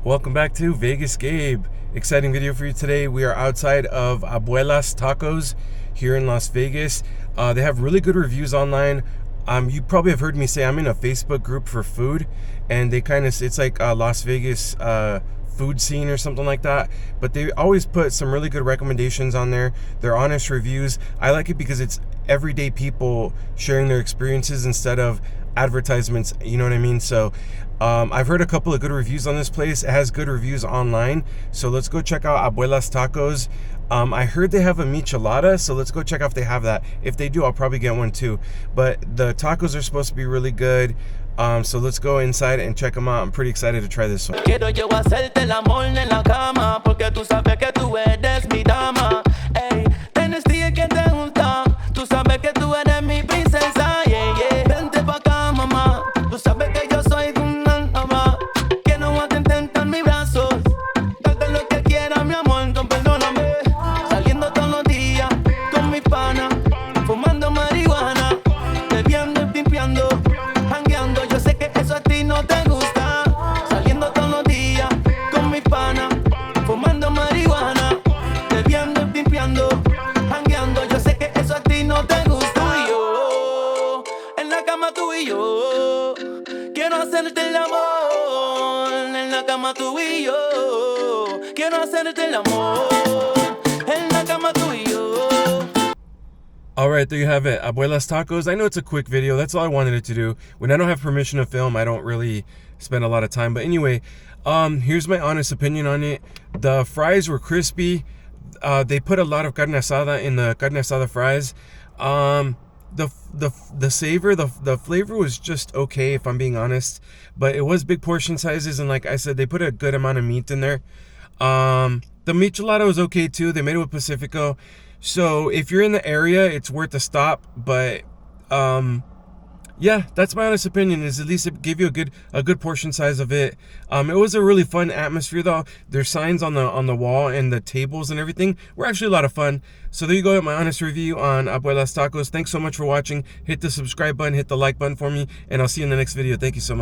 Welcome back to Vegas Gabe. Exciting video for you today. We are outside of Abuelas Tacos here in Las Vegas. They have really good reviews online. You probably have heard me say I'm in a Facebook group for food, and they it's like a Las Vegas food scene or something like that, but they always put some really good recommendations on there. They're honest reviews. I like it because it's everyday people sharing their experiences instead of advertisements, you know what I mean? So I've heard a couple of good reviews on this place. It has good reviews online, so let's go check out Abuelas Tacos. I heard they have a michelada, so let's go check out if they have that. If they do, I'll probably get one too, but the tacos are supposed to be really good. So let's go inside and check them out. I'm pretty excited to try this one. Quiero yo hacerte el amor en la cama, porque tú sabes que tú eres mi dama. Ey, tienes día que te gusta, tú sabes que tú eres mi princesa. Yeah, yeah. Vente pa' acá, mamá, tú sabes que yo soy una dama, que no vas a intentar mis brazos, darte lo que quieras, mi amor, con perdóname. Saliendo todos los días con mi pana, fumando marihuana, bebiendo y pimpeando, jangueando. Yo sé que eso a ti no te gusta. Saliendo todos los días con mi pana, fumando marihuana, bebiendo y pimpeando, jangueando. Yo sé que eso a ti no te gusta. Tú y yo, en la cama tú y yo, quiero hacerte el amor. En la cama tú y yo, quiero hacerte el amor. En la cama tú y yo. All right, there you have it. Abuelas Tacos. I know it's a quick video. That's all I wanted it to do. When I don't have permission to film, I don't really spend a lot of time. But anyway, here's my honest opinion on it. The fries were crispy. They put a lot of carne asada in the carne asada fries. The savor, the flavor was just okay, if I'm being honest. But it was big portion sizes, and like I said, they put a good amount of meat in there. The michelada was okay too. They made it with Pacifico. So if you're in the area, it's worth a stop. But yeah, that's my honest opinion, is at least it gave you a good portion size of it. It was a really fun atmosphere though. There's signs on the wall, and the tables and everything were actually a lot of fun. So there you go, my honest review on Abuelas Tacos. Thanks so much for watching. Hit the subscribe button, hit the like button for me, and I'll see you in the next video. Thank you so much.